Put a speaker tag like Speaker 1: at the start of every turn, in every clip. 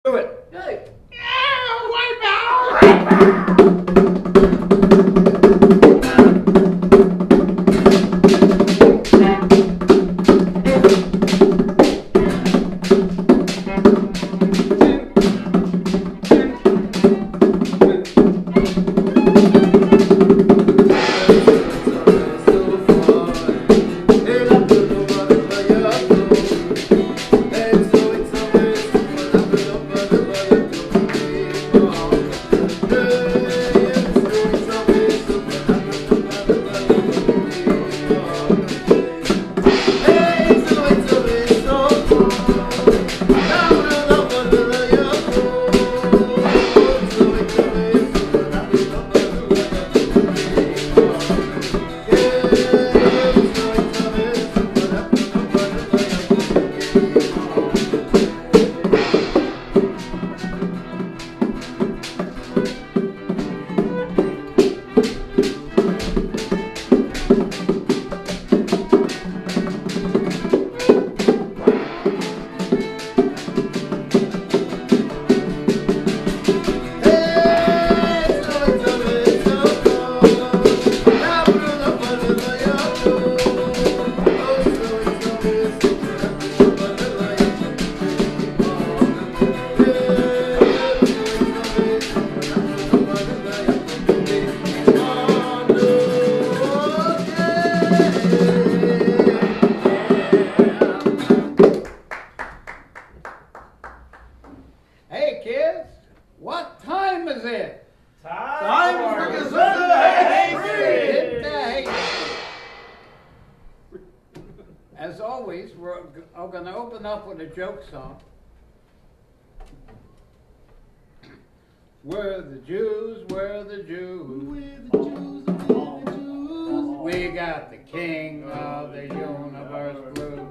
Speaker 1: Do it.
Speaker 2: Hey.
Speaker 1: Hey kids, what time is it?
Speaker 2: Time for Gezintahait!
Speaker 1: Gezintahait. As always, we're going to open up with a joke song. We're the Jews, we're the Jews.
Speaker 2: We're the Jews, we're the Jews.
Speaker 1: We got the King of the universe blue.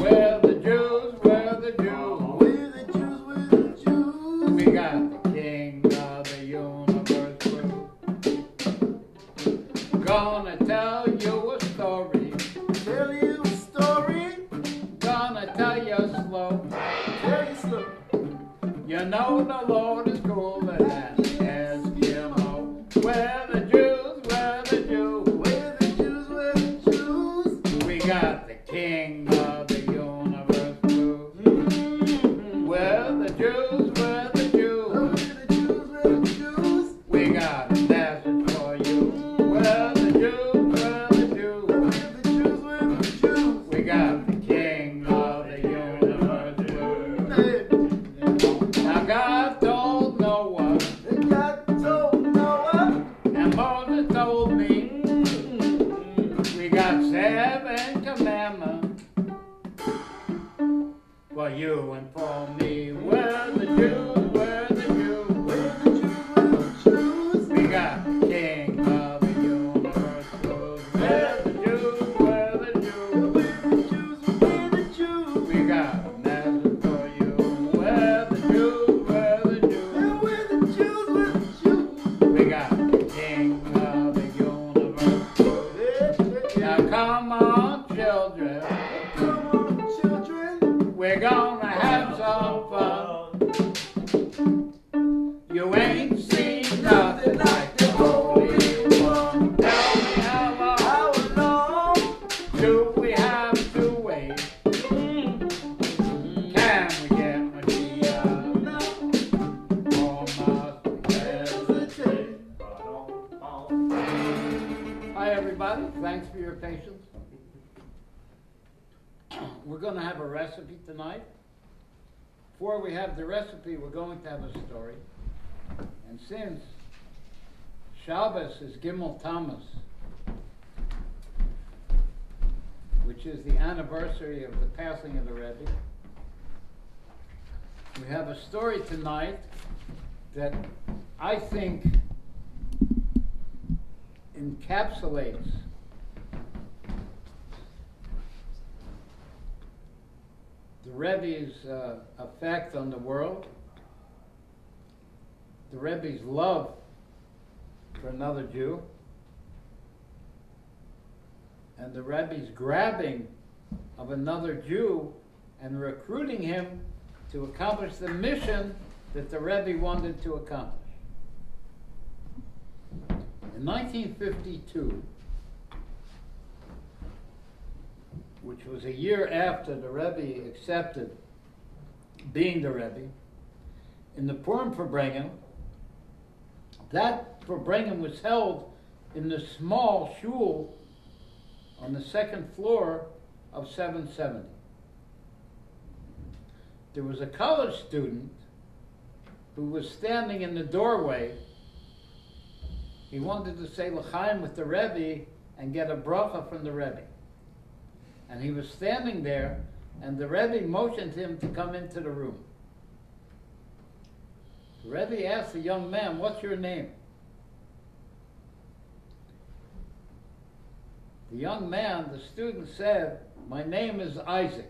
Speaker 1: We're the Jews, we're the Jews.
Speaker 2: We're the Jews, we're the Jews.
Speaker 1: We got the King of the universe blue. Gonna tell you a story.
Speaker 2: Tell you a story.
Speaker 1: Gonna tell you slow.
Speaker 2: Tell you slow.
Speaker 1: You know the Lord is cooler than Eskimo. We're the Jews, we're the Jews.
Speaker 2: We're the Jews, we're the Jews.
Speaker 1: We got the King of the universe blue. We're the Jews, we're the Jews.
Speaker 2: We're the Jews, we're the Jews.
Speaker 1: We got a message for you. We're the Jews, we're the Jews.
Speaker 2: We're the Jews, we're the Jews.
Speaker 1: We got the King of the universe blue.
Speaker 2: Hey.
Speaker 1: Now God told Noah,
Speaker 2: God told Noah.
Speaker 1: and Moses told me, we got 7 commandments for you and for me. We're the Jews, we're the Jews.
Speaker 2: We're the Jews, we're the Jews.
Speaker 1: We got the King of the universe blue. We're the Jews, we're the Jews.
Speaker 2: We're the Jews, we're the Jews.
Speaker 1: We got a message for you. We're the Jews, we're the Jews.
Speaker 2: We're the Jews, we're the Jews.
Speaker 1: We got the King of the universe. Now come on, children.
Speaker 2: Come on, children.
Speaker 1: We're gonna have some fun. You ain't seen nothing like the Holy One. Tell me how
Speaker 2: How long
Speaker 1: long do we have to wait? Can we get Messiah?
Speaker 2: now?
Speaker 1: Or must we hesitate? Hi everybody, thanks for your patience. We're going to have a recipe tonight. Before we have the recipe, we're going to have a story. And since Shabbos is Gimel Tammuz, which is the anniversary of the passing of the Rebbe, we have a story tonight that I think encapsulates the Rebbe's effect on the world, the Rebbe's love for another Jew, and the Rebbe's grabbing of another Jew and recruiting him to accomplish the mission that the Rebbe wanted to accomplish. In 1952, which was a year after the Rebbe accepted being the Rebbe, in the Purim Farbrengen, that Farbrengen was held in the small shul on the second floor of 770. There was a college student who was standing in the doorway. He wanted to say l'chaim with the Rebbe and get a bracha from the Rebbe. And he was standing there, and the Rebbe motioned him to come into the room. The Rebbe asked the young man, "What's your name?" The young man, the student, said, "My name is Isaac."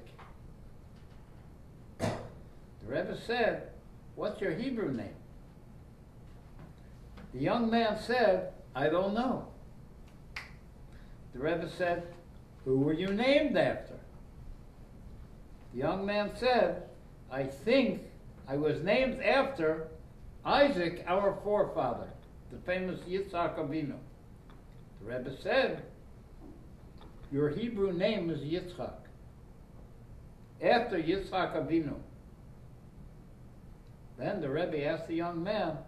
Speaker 1: The Rebbe said, "What's your Hebrew name?" The young man said, "I don't know." The Rebbe said, "Who were you named after?" The young man said, "I think I was named after Isaac, our forefather, the famous Yitzhak Avinu." The Rebbe said, "Your Hebrew name is Yitzchak, after Yitzhak Avinu." Then the Rebbe asked the young man,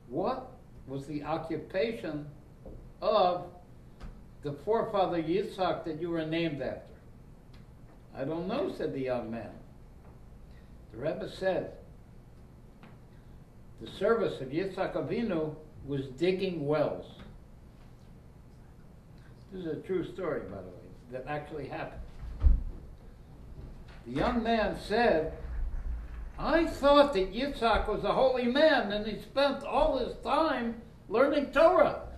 Speaker 1: "What was the occupation of the forefather Yitzhak that you were named after?" "I don't know," said the young man. The Rebbe said, "The service of Yitzhak Avinu was digging wells." This is a true story, by the way, that actually happened. The young man said, "I thought that Yitzhak was a holy man and he spent all his time learning Torah.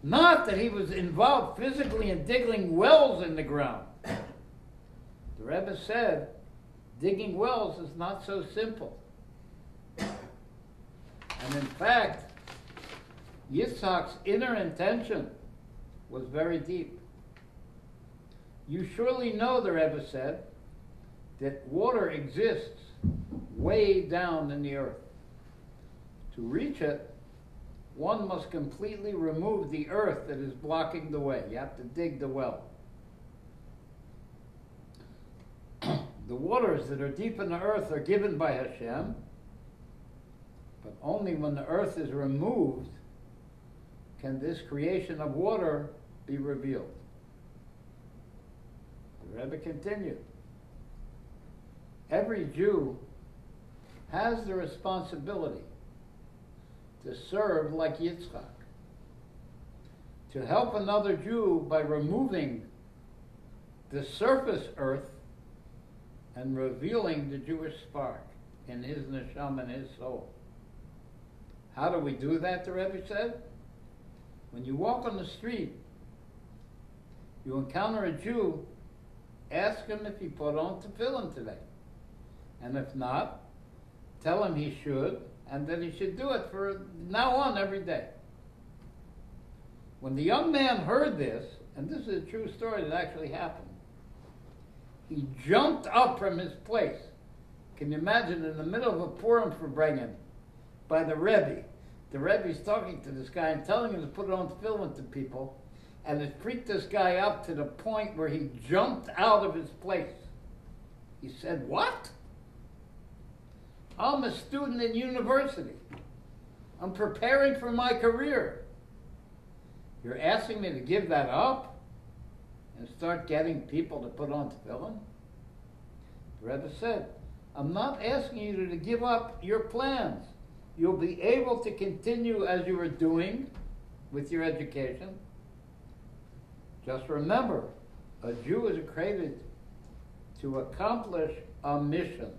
Speaker 1: Not that he was involved physically in digging wells in the ground." The Rebbe said, digging wells is not so simple. And in fact, Yitzhak's inner intention was very deep. "You surely know," the Rebbe said, "that water exists way down in the earth. To reach it, one must completely remove the earth that is blocking the way. You have to dig the well. The waters that are deep in the earth are given by Hashem, but only when the earth is removed can this creation of water be revealed." The Rebbe continued, "Every Jew has the responsibility to serve like Yitzchak, to help another Jew by removing the surface earth and revealing the Jewish spark in his neshama and his soul." How do we do that, the Rebbe said? When you walk on the street, you encounter a Jew, ask him if he put on tefillin today. And if not, tell him he should, and that he should do it from now on every day. When the young man heard this, and this is a true story that actually happened, he jumped up from his place. Can you imagine, in the middle of a Purim Farbrengen by the Rebbe? The Rebbe's talking to this guy and telling him to put on tefillin to people, and it freaked this guy up to the point where he jumped out of his place. He said, "What? I'm a student in university. I'm preparing for my career. You're asking me to give that up and start getting people to put on tefillin?" The Rebbe said, "I'm not asking you to give up your plans. You'll be able to continue as you were doing with your education. Just remember, a Jew is created to accomplish a mission,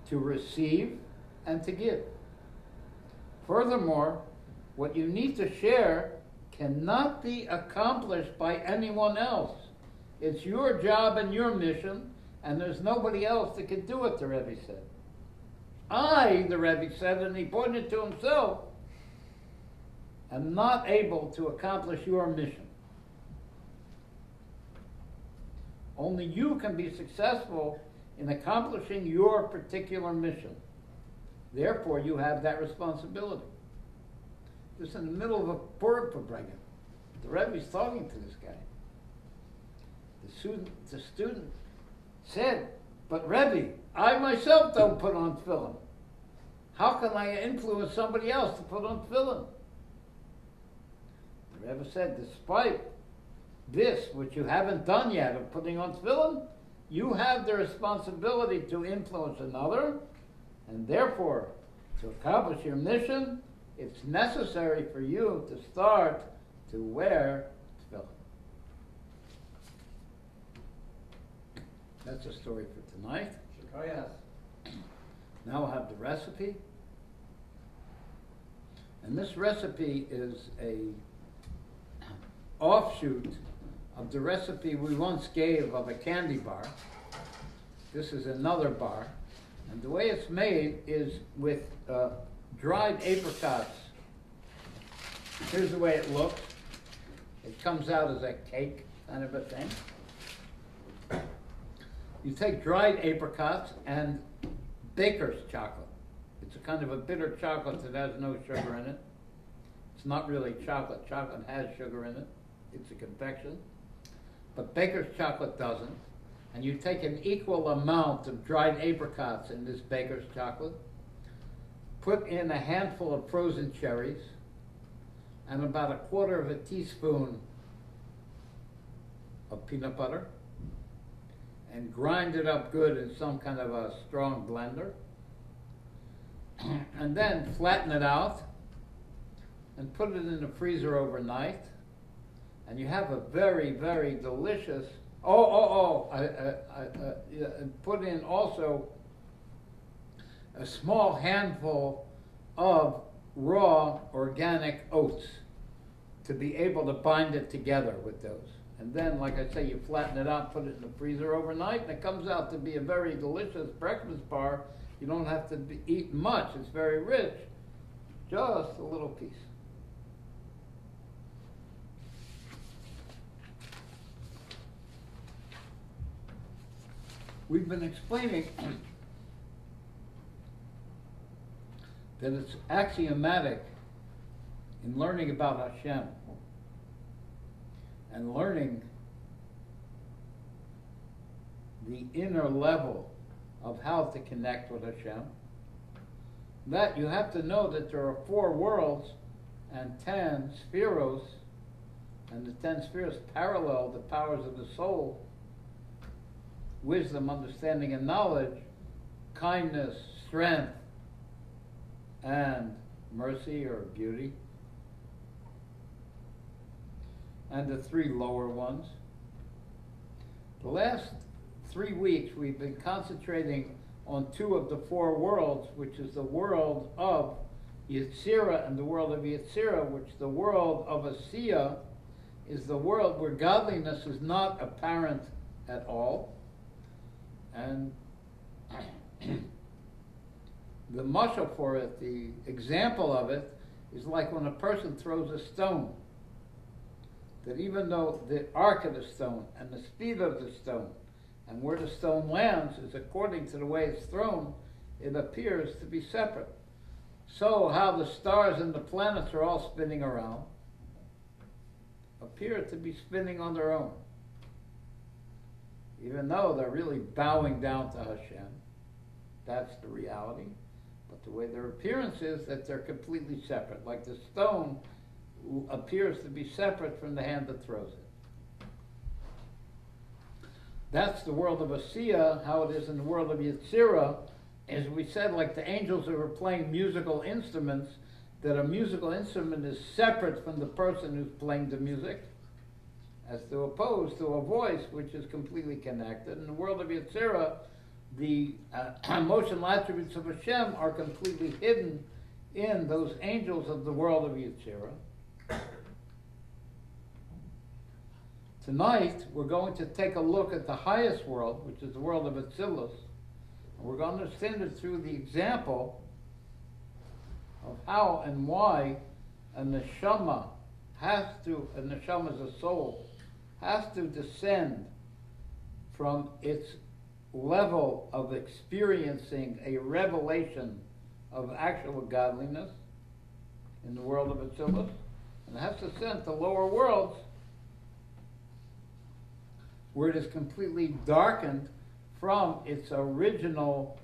Speaker 1: to receive and to give. Furthermore, what you need to share cannot be accomplished by anyone else. It's your job and your mission, and there's nobody else that can do it," the Rebbe said. "I," the Rebbe said, and he pointed to himself, "am not able to accomplish your mission. Only you can be successful in accomplishing your particular mission. Therefore, you have that responsibility. Just in the middle of a Purim Fabrengen, the Rebbe's talking to this guy. The student said, "But Rebbe, I myself don't put on tefillin. How can I influence somebody else to put on tefillin?" The Rebbe said, "Despite this, which you haven't done yet, of putting on tefillin, you have the responsibility to influence another, and therefore, to accomplish your mission, it's necessary for you to start to wear tefillin." That's a story for tonight. Now we'll have the recipe. And this recipe is a offshoot of the recipe we once gave of a candy bar. This is another bar. And the way it's made is with dried apricots. Here's the way it looks. It comes out as a cake kind of a thing. You take dried apricots and baker's chocolate. It's a kind of a bitter chocolate that has no sugar in it. It's not really chocolate. Chocolate has sugar in it. It's a confection. But baker's chocolate doesn't. And you take an equal amount of dried apricots in this baker's chocolate, put in a handful of frozen cherries, and about a quarter of a teaspoon of peanut butter, and grind it up good in some kind of a strong blender. And then flatten it out and put it in the freezer overnight. And you have a very, very delicious, put in also a small handful of raw organic oats to be able to bind it together with those. And then, like I say, you flatten it out, put it in the freezer overnight, and it comes out to be a very delicious breakfast bar. You don't have to eat much. It's very rich. Just a little piece. We've been explaining that it's axiomatic in learning about Hashem and learning the inner level of how to connect with Hashem, that you have to know that there are 4 worlds and 10 spheros, and the 10 spheros parallel the powers of the soul: wisdom, understanding, and knowledge, kindness, strength, and mercy or beauty. And the 3 lower ones. The last 3 weeks we've been concentrating on 2 of the 4 worlds, which is the world of Yetzirah and the world of Yetzirah, which the world of Asiya is the world where godliness is not apparent at all. And the mashal for it, the example of it, is like when a person throws a stone. That even though the arc of the stone and the speed of the stone and where the stone lands is according to the way it's thrown, it appears to be separate. So how the stars and the planets are all spinning around appear to be spinning on their own, even though they're really bowing down to Hashem. That's the reality. But the way their appearance is that they're completely separate, like the stone appears to be separate from the hand that throws it. That's the world of Asiya. How it is in the world of Yetzirah, as we said, like the angels who are playing musical instruments, that a musical instrument is separate from the person who's playing the music, as to oppose to a voice which is completely connected. In the world of Yetzirah, the emotional attributes of Hashem are completely hidden in those angels of the world of Yetzirah. Tonight, we're going to take a look at the highest world, which is the world of Atzilus. And we're going to understand it through the example of how and why a neshama a neshama is a soul, has to descend from its level of experiencing a revelation of actual godliness in the world of Atzilus, and it has to ascend to lower worlds where it is completely darkened from its original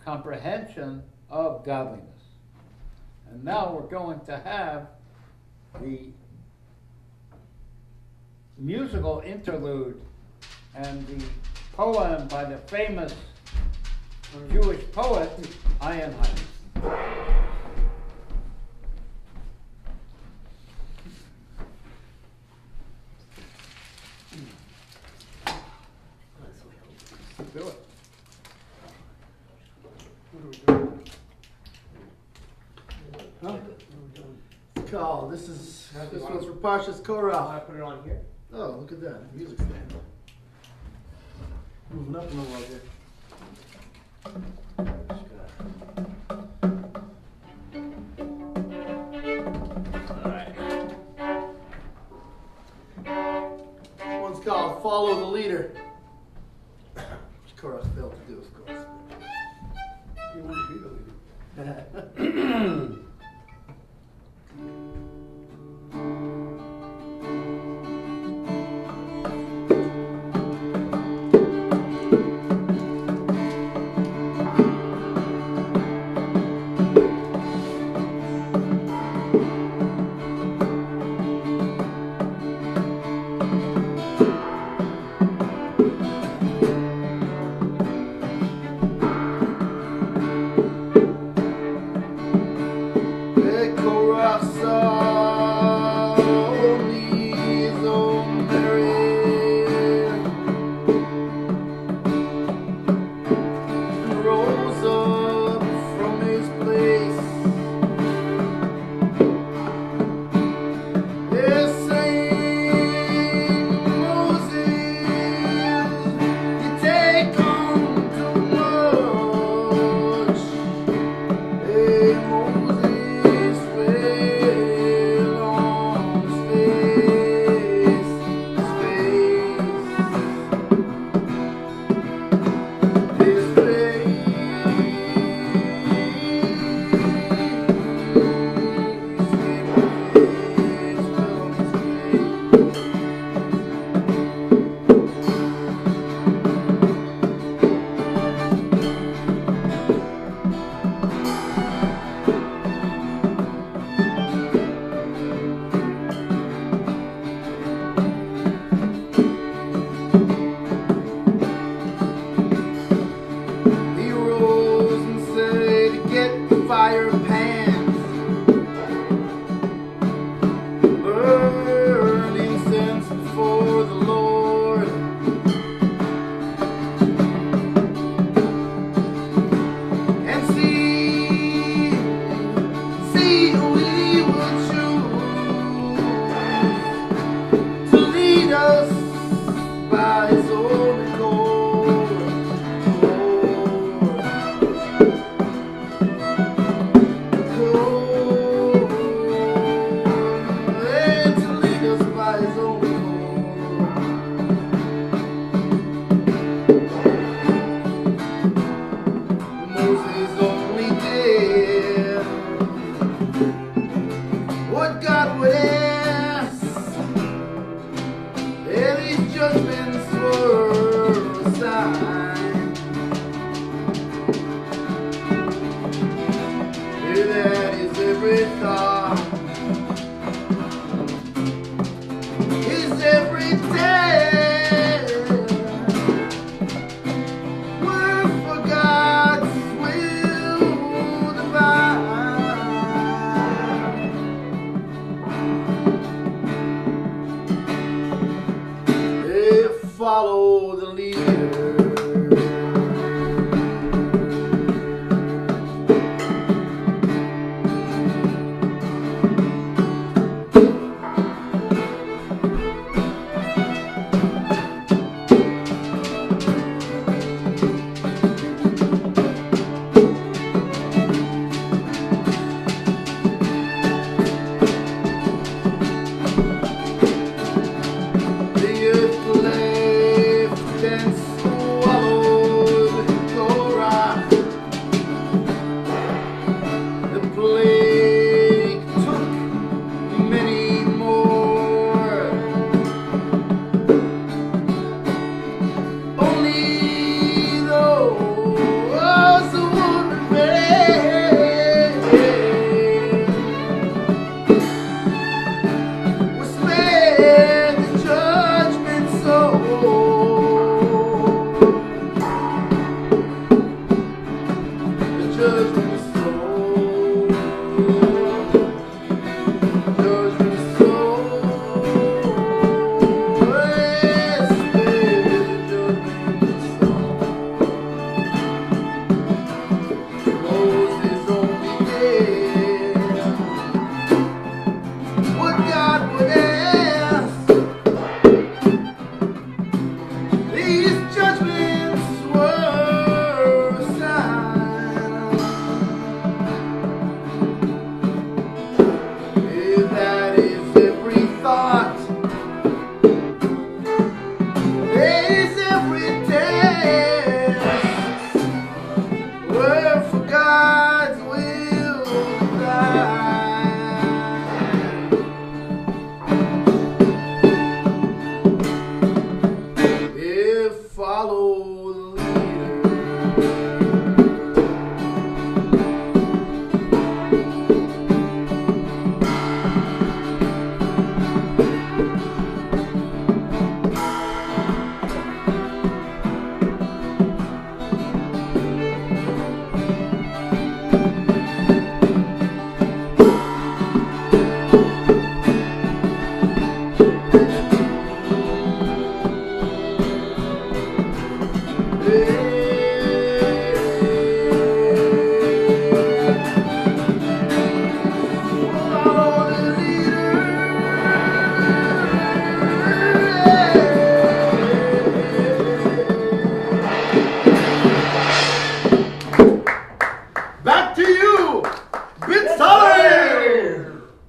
Speaker 1: comprehension of godliness. And now we're going to have the musical interlude and the poem by the famous Jewish poet Einheit. Do it.
Speaker 2: Huh? Carl, this one's for Parshas Korach.
Speaker 3: I put it on here.
Speaker 2: Oh, look at that. Music stand. Moving up a little right here. This one's called Follow the Leader. Which Korach failed to do, of course.
Speaker 3: You want to be the leader.
Speaker 2: Follow the leader.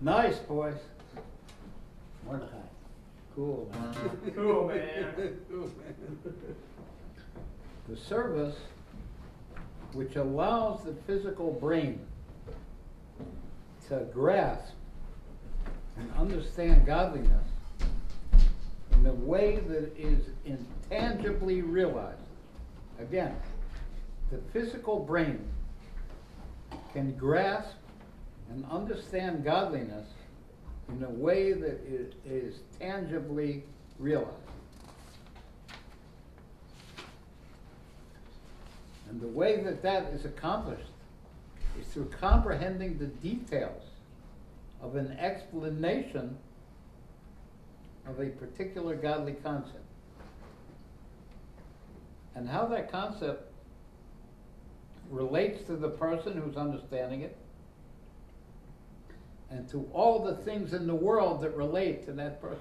Speaker 1: Nice, boys. Mordechai. Cool, man.
Speaker 3: Cool, man.
Speaker 1: The service which allows the physical brain to grasp and understand godliness in a way that is intangibly realized. Again, the physical brain can grasp and understand godliness in a way that it is tangibly realized. And the way that that is accomplished is through comprehending the details of an explanation of a particular godly concept. And how that concept relates to the person who's understanding it, and to all the things in the world that relate to that person.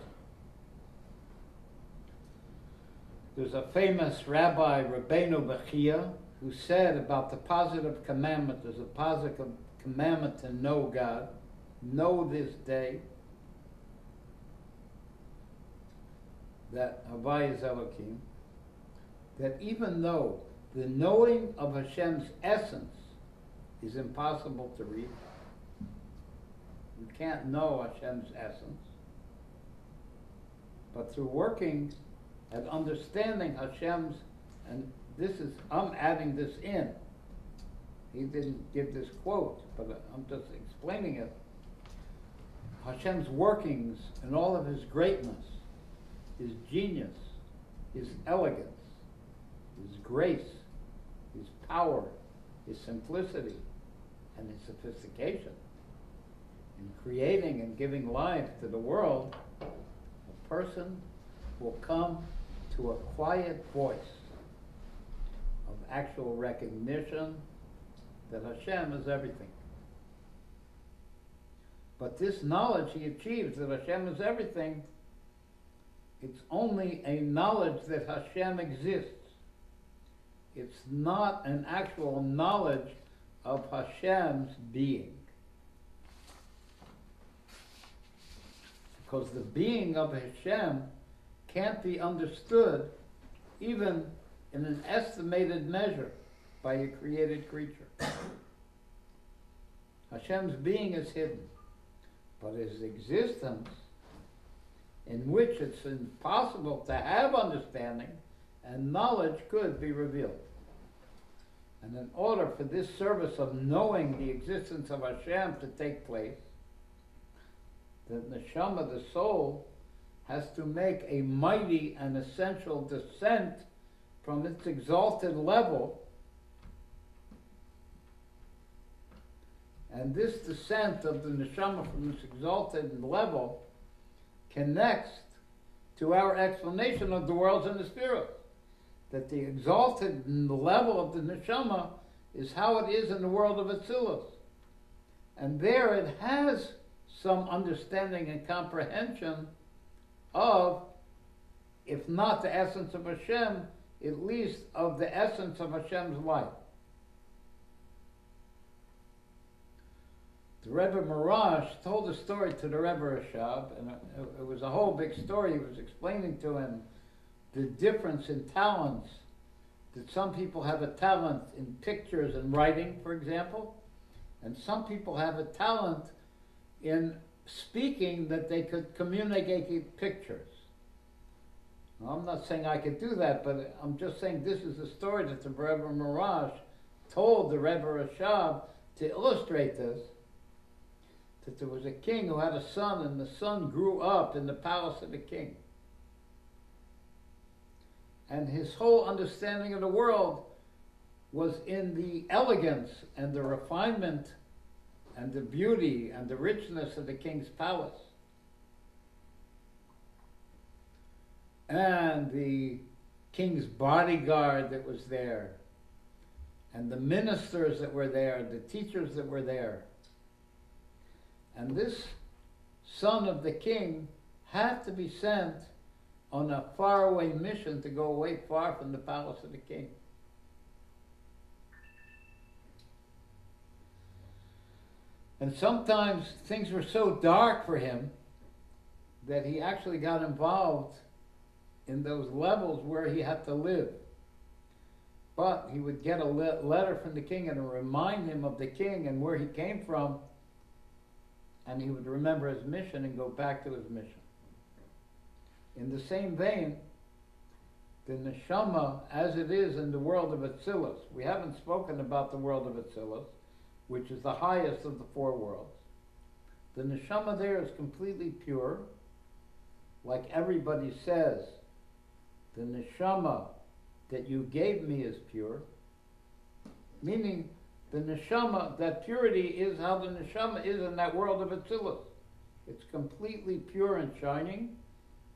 Speaker 1: There's a famous Rabbi, Rabbeinu Bechia, who said about the positive commandment, there's a positive commandment to know God, know this day, that Havai is Elohim, that even though the knowing of Hashem's essence is impossible to reach, you can't know Hashem's essence, but through working at understanding Hashem's, and this is, I'm adding this in. He didn't give this quote, but I'm just explaining it. Hashem's workings and all of His greatness, His genius, His elegance, His grace, His power, His simplicity, and His sophistication in creating and giving life to the world, a person will come to a quiet voice of actual recognition that Hashem is everything. But this knowledge he achieves that Hashem is everything, it's only a knowledge that Hashem exists. It's not an actual knowledge of Hashem's being. Because the being of Hashem can't be understood even in an estimated measure by a created creature. Hashem's being is hidden, but his existence, in which it's impossible to have understanding and knowledge, could be revealed. And in order for this service of knowing the existence of Hashem to take place, the neshama, the soul, has to make a mighty and essential descent from its exalted level And this descent of the neshama from this exalted level connects to our explanation of the worlds and the spheres. That the exalted level of the neshama is how it is in the world of Atzilus. And there it has some understanding and comprehension of, if not the essence of Hashem, at least of the essence of Hashem's life. The Rebbe Marash told a story to the Rebbe Rashab, and it was a whole big story. He was explaining to him the difference in talents, that some people have a talent in pictures and writing, for example, and some people have a talent in speaking, that they could communicate pictures. Now, I'm not saying I could do that, but I'm just saying this is a story that the Rebbe Marash told the Rebbe Rashab to illustrate this, that there was a king who had a son, and the son grew up in the palace of the king. And his whole understanding of the world was in the elegance and the refinement and the beauty and the richness of the king's palace. And the king's bodyguard that was there, and the ministers that were there, the teachers that were there. And this son of the king had to be sent on a faraway mission to go away far from the palace of the king. And sometimes things were so dark for him that he actually got involved in those levels where he had to live. But he would get a letter from the king and it would remind him of the king and where he came from, and he would remember his mission and go back to his mission. In the same vein, the neshama, as it is in the world of Atzilus, we haven't spoken about the world of Atzilus, which is the highest of the four worlds. The neshama there is completely pure, like everybody says, the neshama that you gave me is pure, meaning the neshama, that purity is how the neshama is in that world of Atzilus. It's completely pure and shining,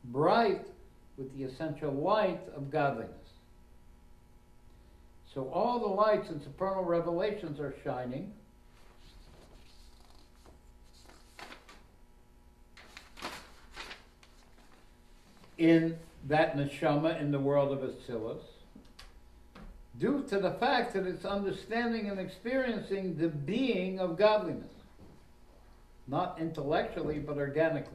Speaker 1: bright with the essential light of godliness. So all the lights and supernal revelations are shining. In that neshama in the world of Atzilus, due to the fact that it's understanding and experiencing the being of godliness, not intellectually but organically.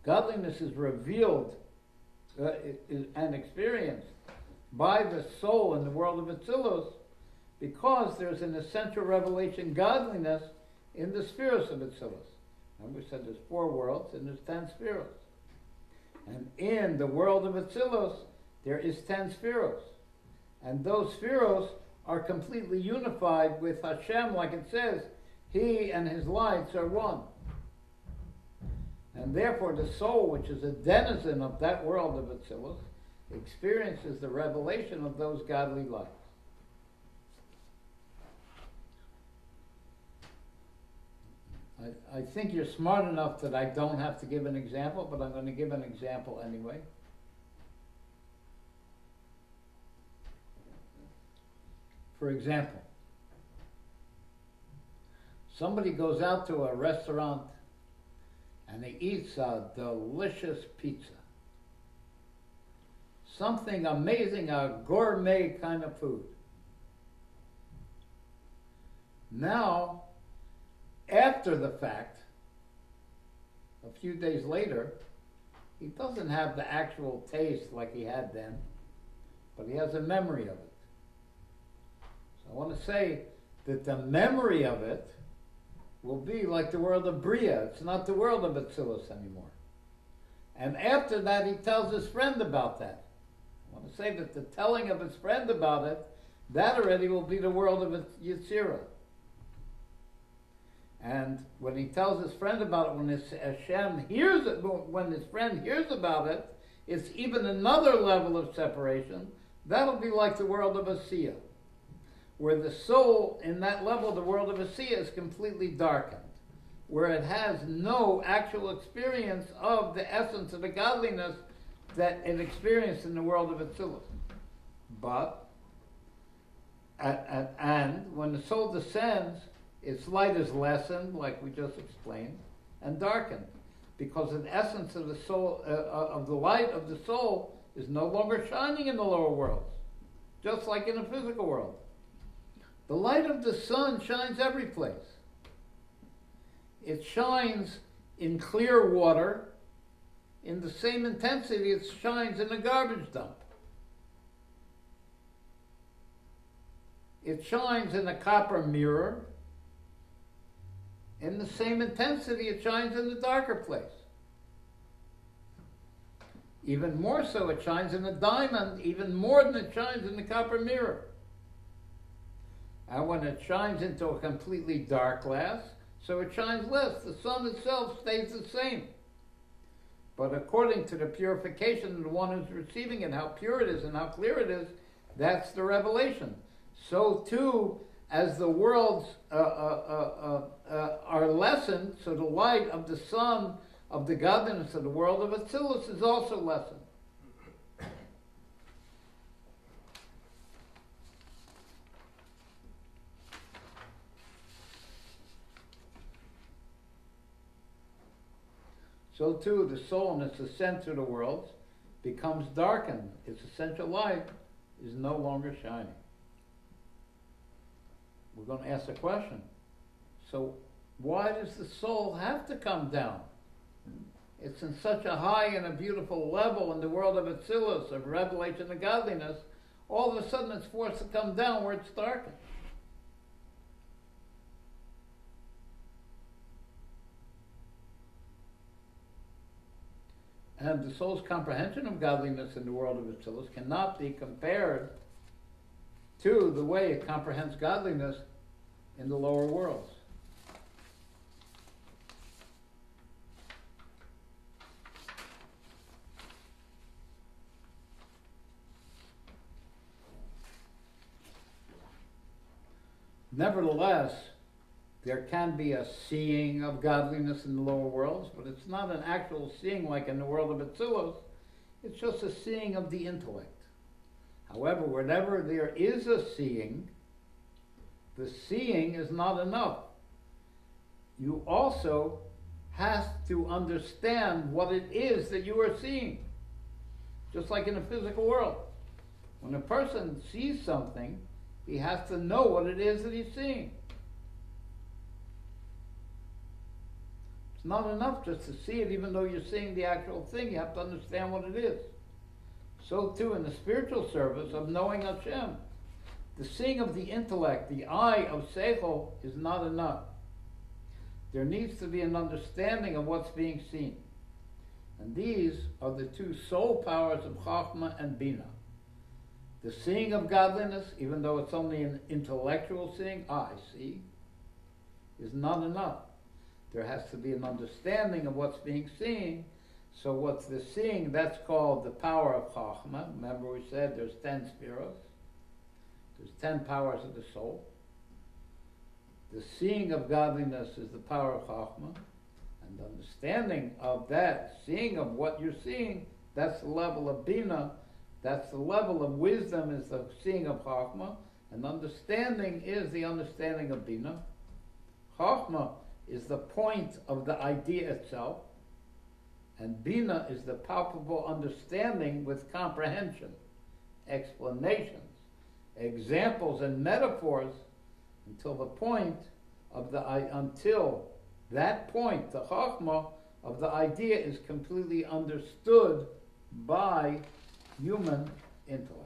Speaker 1: Godliness is revealed and experienced by the soul in the world of Atzilus because there's an essential revelation godliness in the spheres of Atzilus. And we said there's 4 worlds and there's 10 spheres. And in the world of Atzilus, there is 10 spheres. And those spheres are completely unified with Hashem, like it says, He and His lights are one. And therefore the soul, which is a denizen of that world of Atzilus, experiences the revelation of those godly lights. I think you're smart enough that I don't have to give an example, but I'm going to give an example anyway. For example, somebody goes out to a restaurant and he eats a delicious pizza. Something amazing, a gourmet kind of food. Now, after the fact, a few days later, he doesn't have the actual taste like he had then, but he has a memory of it. So I want to say that the memory of it will be like the world of Bria. It's not the world of Atzilus anymore. And after that, he tells his friend about that. I want to say that the telling of his friend about it, that already will be the world of Yetzirah. And when he tells his friend about it, when Hashem hears it, when his friend hears about it, it's even another level of separation. That'll be like the world of Asiya. where the soul, in that level, the world of Asiya, is completely darkened, where it has no actual experience of the essence of the godliness that it experienced in the world of Atzilus. But, and when the soul descends, its light is lessened, like we just explained, and darkened, because the essence of the soul, of the light of the soul, is no longer shining in the lower worlds, just like in the physical world. The light of the sun shines every place. It shines in clear water in the same intensity it shines in a garbage dump. It shines in a copper mirror in the same intensity it shines in the darker place. Even more so, it shines in a diamond, even more than it shines in the copper mirror. And when it shines into a completely dark glass, so it shines less. The sun itself stays the same. But according to the purification of the one who's receiving it, how pure it is and how clear it is, that's the revelation. So too, as the worlds are lessened, so the light of the sun, of the godliness of the world of Atzilus, is also lessened. So too, the soul in its ascent through the worlds becomes darkened. Its essential light is no longer shining. We're going to ask a question. So why does the soul have to come down? It's in such a high and a beautiful level in the world of Atzilus, of revelation and godliness. All of a sudden it's forced to come down where it's darkened. And the soul's comprehension of godliness in the world of Atzilus cannot be compared to the way it comprehends godliness in the lower worlds. Nevertheless, there can be a seeing of godliness in the lower worlds, but it's not an actual seeing like in the world of Atzilus. It's just a seeing of the intellect. However, whenever there is a seeing, the seeing is not enough. You also have to understand what it is that you are seeing. Just like in the physical world. When a person sees something, he has to know what it is that he's seeing. It's not enough just to see it, even though you're seeing the actual thing. You have to understand what it is. So too in the spiritual service of knowing Hashem, the seeing of the intellect, the eye of Seichel, is not enough. There needs to be an understanding of what's being seen. And these are the two soul powers of Chachma and Bina. The seeing of godliness, even though it's only an intellectual seeing, I see, is not enough. There has to be an understanding of what's being seen. So what's the seeing? That's called the power of Chachma. Remember we said there's 10 spheros. There's 10 powers of the soul. The seeing of godliness is the power of Chachma. And the understanding of that, seeing of what you're seeing, that's the level of Bina. That's the level of wisdom, is the seeing of Chachma. And understanding is the understanding of Bina. Chachma is the point of the idea itself. And Bina is the palpable understanding with comprehension, explanations, examples and metaphors until the point of until that point, the Chachma of the idea is completely understood by human intellect.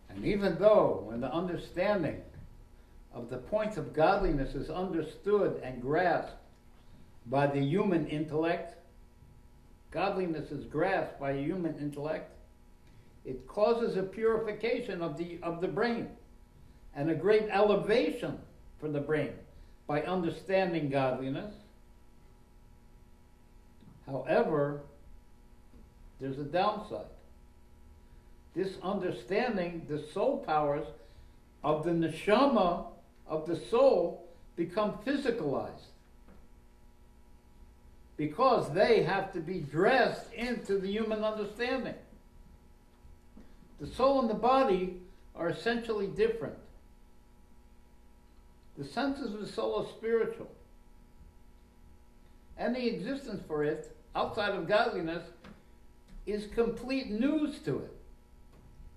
Speaker 1: And even though when the understanding of the point of godliness is understood and grasped by the human intellect, godliness is grasped by a human intellect, It causes a purification of the brain and a great elevation for the brain by understanding godliness. However, there's a downside. This understanding, the soul powers of the neshama, of the soul, become physicalized because they have to be dressed into the human understanding. The soul and the body are essentially different. The senses of the soul are spiritual. Any existence for it, outside of godliness, is complete news to it.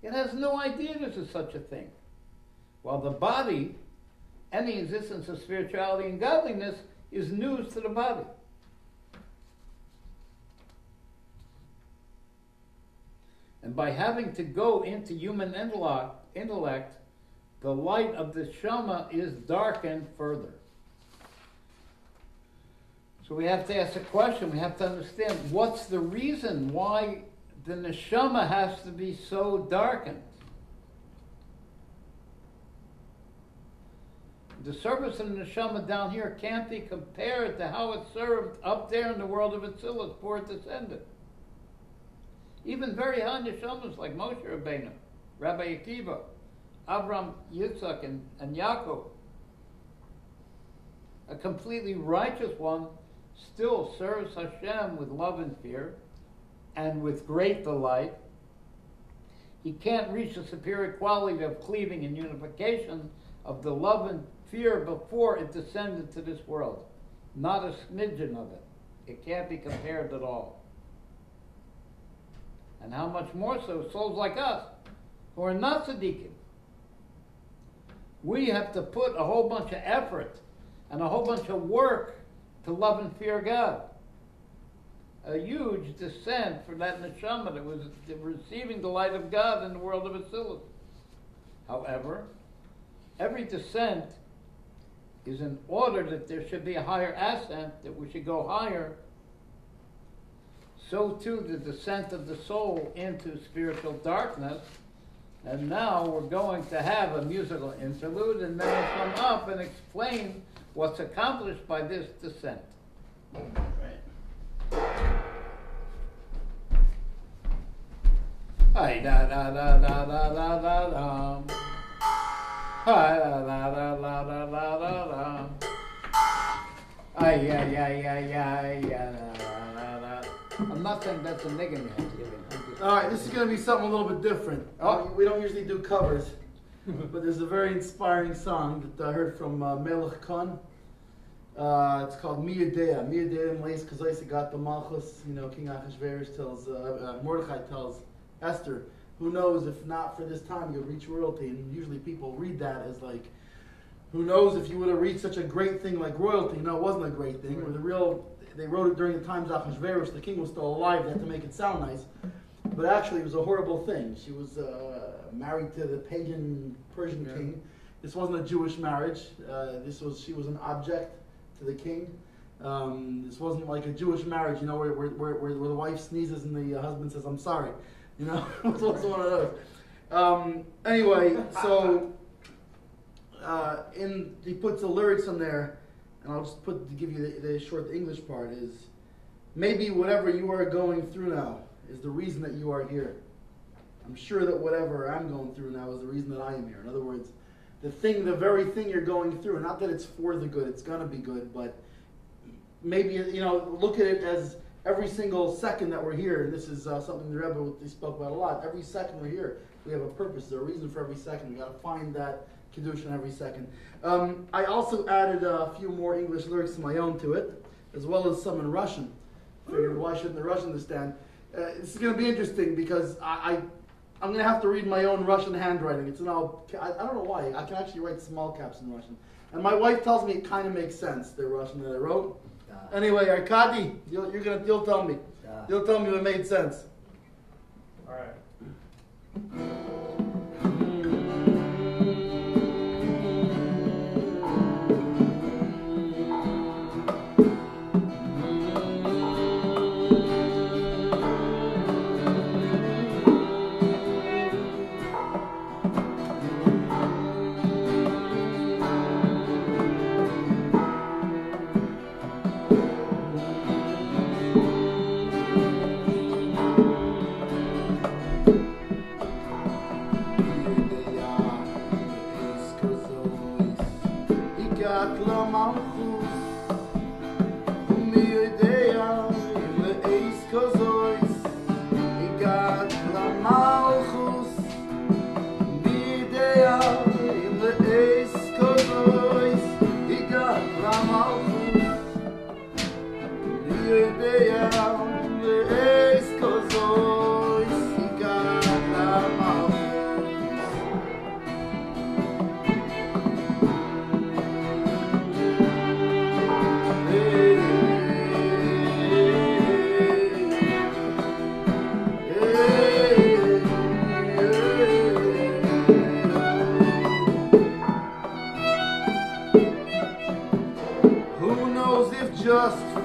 Speaker 1: It has no idea there's such a thing. While the body, any existence of spirituality and godliness, is news to the body. And by having to go into human intellect, the light of the Shama is darkened further. So we have to ask a question, we have to understand what's the reason why the neshama has to be so darkened. The service of the neshama down here can't be compared to how it served up there in the world of Atzilus, before it descended. Even very high neshamas like Moshe Rabbeinu, Rabbi Akiva, Avram, Yitzchak, and Yaakov, a completely righteous one, still serves Hashem with love and fear and with great delight. He can't reach the superior quality of cleaving and unification of the love and fear before it descended to this world. Not a smidgen of it. It can't be compared at all. And how much more so souls like us, who are not tzaddikim. We have to put a whole bunch of effort and a whole bunch of work to love and fear God. A huge descent for that neshama that was receiving the light of God in the world of Atzilus. However, every descent is in order that there should be a higher ascent, that we should go higher. So too the descent of the soul into spiritual darkness. And now we're going to have a musical interlude, and then we'll come up and explain what's accomplished by this descent. Hi da da da da da da da da. Hi da da da da da da da da. Ay ay ay ay ay da da da. I'm not saying that's a nigga man.
Speaker 2: All right, this is going to be something a little bit different. We don't usually do covers, but there's a very inspiring song that I heard from Melech Khan. It's called Mi Yedea. Mi Yedea Mleis Kazais got the Malchus. You know, King Achashverosh tells, Mordechai tells Esther, who knows if not for this time you'll reach royalty. And usually people read that as like, who knows if you would have reached such a great thing like royalty. No, it wasn't a great thing. Right. They wrote it during the times Achashverosh, the king was still alive. They had to make it sound nice. But actually, it was a horrible thing. She was married to the pagan Persian king. This wasn't a Jewish marriage. She was an object to the king. This wasn't like a Jewish marriage, you know, where the wife sneezes and the husband says, "I'm sorry." You know, it was one of those. Anyway, so he puts the lyrics in there, and I'll just to give you the short English part is, maybe whatever you are going through now is the reason that you are here. I'm sure that whatever I'm going through now is the reason that I am here. In other words, the very thing you're going through, not that it's for the good, it's going to be good, but maybe, you know, look at it as every single second that we're here, and this is something the Rebbe spoke about a lot, every second we're here, we have a purpose, there's a reason for every second. We got to find that Kiddush in every second. I also added a few more English lyrics of my own to it, as well as some in Russian. Figured, why shouldn't the Russian understand? This is going to be interesting because I'm going to have to read my own Russian handwriting. It's I don't know why. I can actually write small caps in Russian. And my wife tells me it kind of makes sense, the Russian that I wrote. Anyway, Arkady, you'll tell me. You'll tell me if it made sense.
Speaker 4: All right.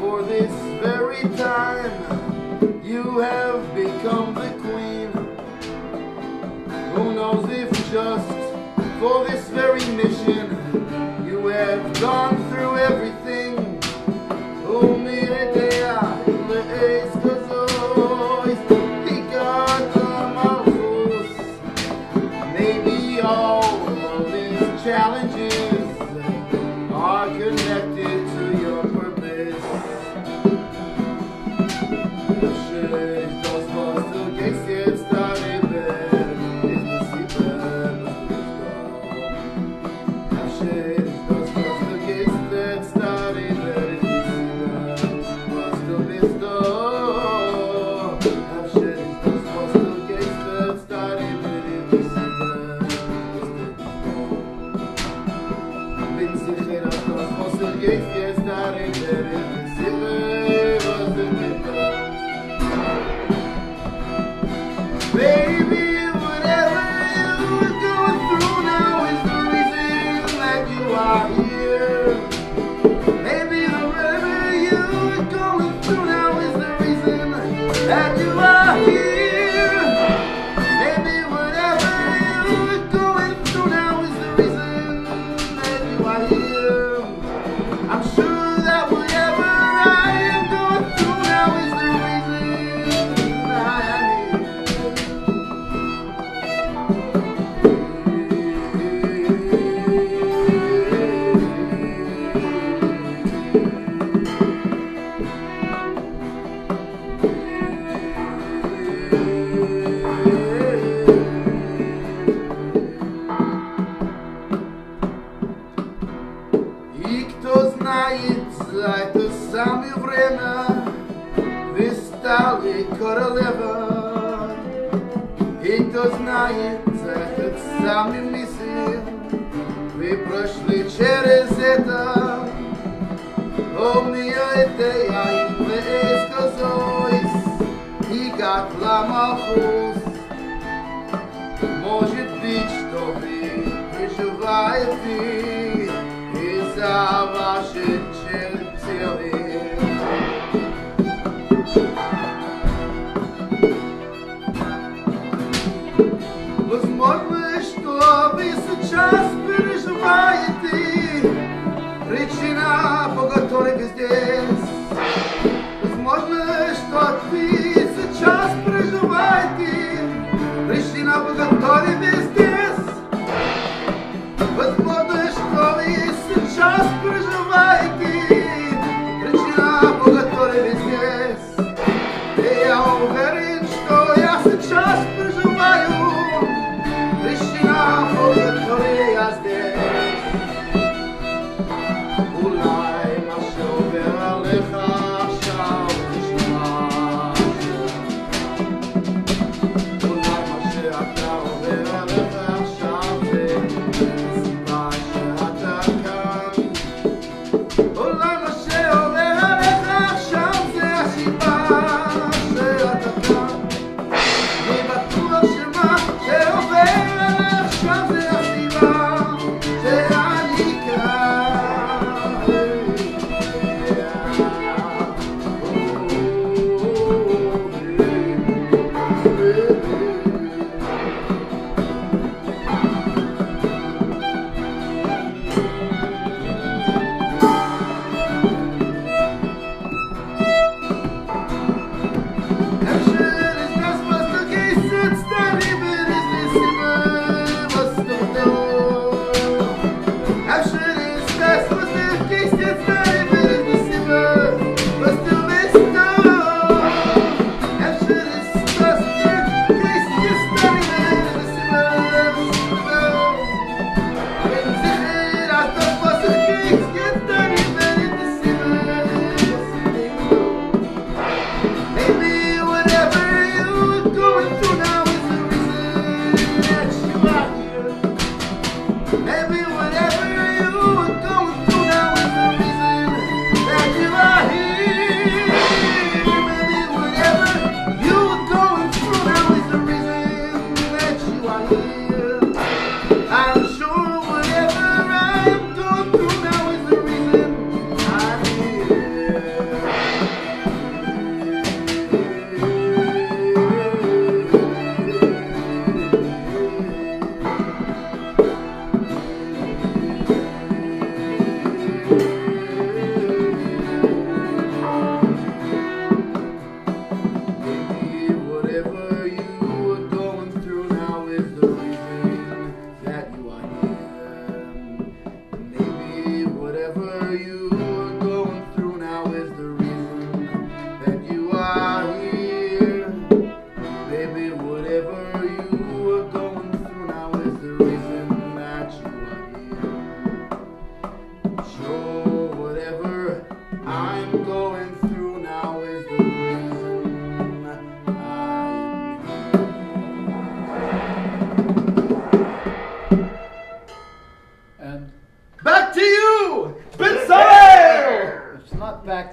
Speaker 2: for this very time you have become the queen. Who knows if just for this very mission you have gone through everything. Maybe all of these challenges are connected to your purpose. Baby, whatever you're going through now is the reason that you are here. Maybe whatever you're going through now is the reason that you are here. Maybe whatever you're going through now is the reason that you are here. I'm sure that whatever I am going through now is the reason I am here. И кто знает за это самое время вы стали королева. И кто знает за этот самый миссию вы прошли через это. О, мия идея им высказалась и гатла малхус. Может быть, что вы переживаете из-за вашей цели. Возможно, что вы сейчас переживаете причина, по которой вы здесь. Возможно, что вы сейчас переживаете причина, по которой вы здесь. Возможно, что вы сейчас переживаете причина, по которой вы здесь. И я уверен, что я сейчас переживаю причина, по которой я здесь. אולי מה שעובר עליך עכשיו נשמע. אולי מה שאתה עובר עליך עכשיו זה סיבה.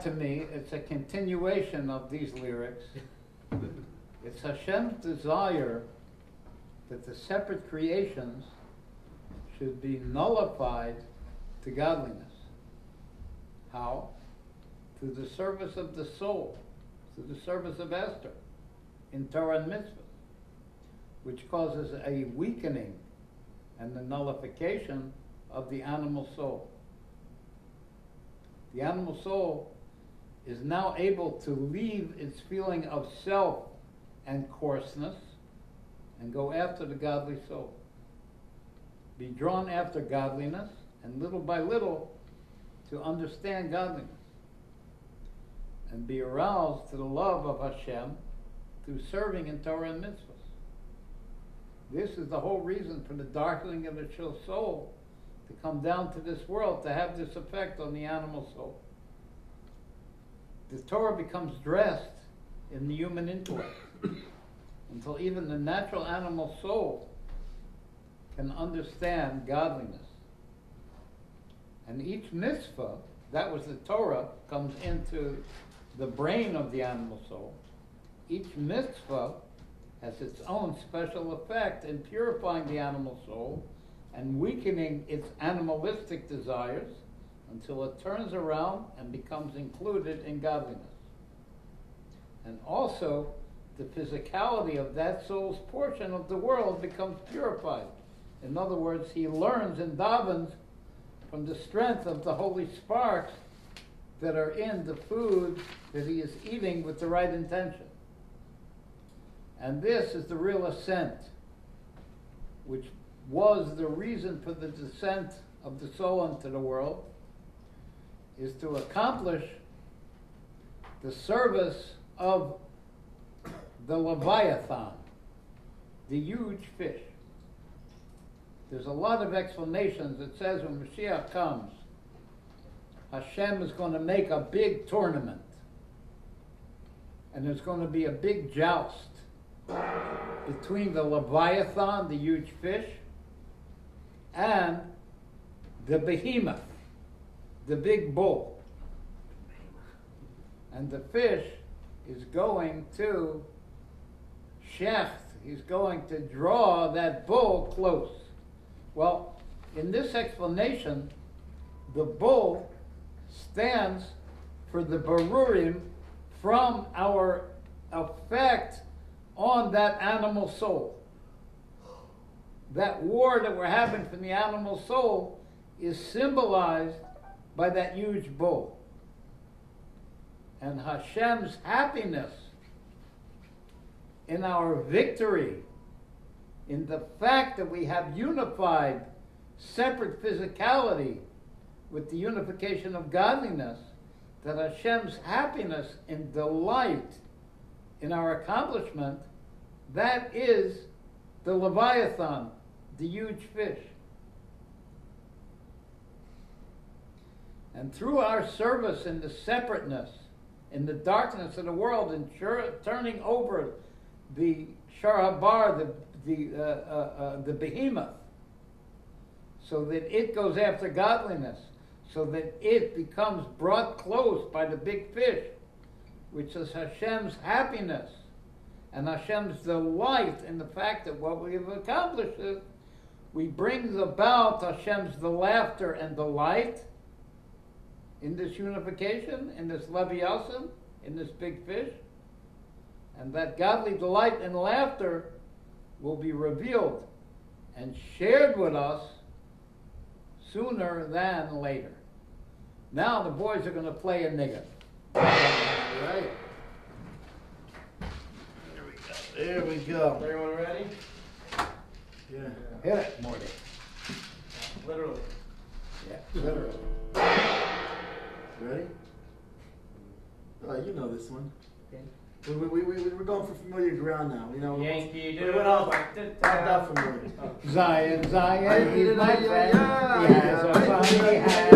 Speaker 1: to me, it's a continuation of these lyrics. It's Hashem's desire that the separate creations should be nullified to godliness. How? Through the service of the soul, through the service of Esther in Torah and Mitzvah, which causes a weakening and the nullification of the animal soul. The animal soul is now able to leave its feeling of self and coarseness and go after the godly soul. Be drawn after godliness, and little by little to understand godliness, and be aroused to the love of Hashem through serving in Torah and mitzvahs. This is the whole reason for the darkening of the soul to come down to this world, to have this effect on the animal soul. The Torah becomes dressed in the human intellect until even the natural animal soul can understand godliness. And each mitzvah, that was the Torah, comes into the brain of the animal soul. Each mitzvah has its own special effect in purifying the animal soul and weakening its animalistic desires until it turns around and becomes included in godliness. And also, the physicality of that soul's portion of the world becomes purified. In other words, he learns and davens from the strength of the holy sparks that are in the food that he is eating with the right intention. And this is the real ascent, which was the reason for the descent of the soul into the world, is to accomplish the service of the Leviathan, the huge fish. There's a lot of explanations. It says when Mashiach comes, Hashem is going to make a big tournament. And there's going to be a big joust between the Leviathan, the huge fish, and the behemoth, the big bull. And the fish is going to shecht, he's going to draw that bull close. Well, in this explanation, the bull stands for the berurim from our effect on that animal soul. That war that we're having from the animal soul is symbolized by that huge bull. And Hashem's happiness in our victory, in the fact that we have unified separate physicality with the unification of godliness, that Hashem's happiness and delight in our accomplishment, that is the Leviathan, the huge fish. And through our service in the separateness, in the darkness of the world, and turning over the Sharabar, the behemoth, so that it goes after godliness, so that it becomes brought close by the big fish, which is Hashem's happiness and Hashem's delight in the fact that what we have accomplished is we bring about Hashem's the laughter and delight in this unification, in this Leviathan, in this big fish, and that godly delight and laughter will be revealed and shared with us sooner than later. Now the boys are going to play a nigga. All right.
Speaker 2: There we go.
Speaker 4: Everyone ready?
Speaker 2: Yeah.
Speaker 1: Hit it, Morty.
Speaker 4: Literally.
Speaker 1: Yeah, literally.
Speaker 2: Ready? You know this one. We're going for familiar ground now. You know,
Speaker 4: Yankee
Speaker 2: we're
Speaker 4: Doodle.
Speaker 2: not that familiar.
Speaker 1: Zion, Zion, he's my friend. He has a funny hat.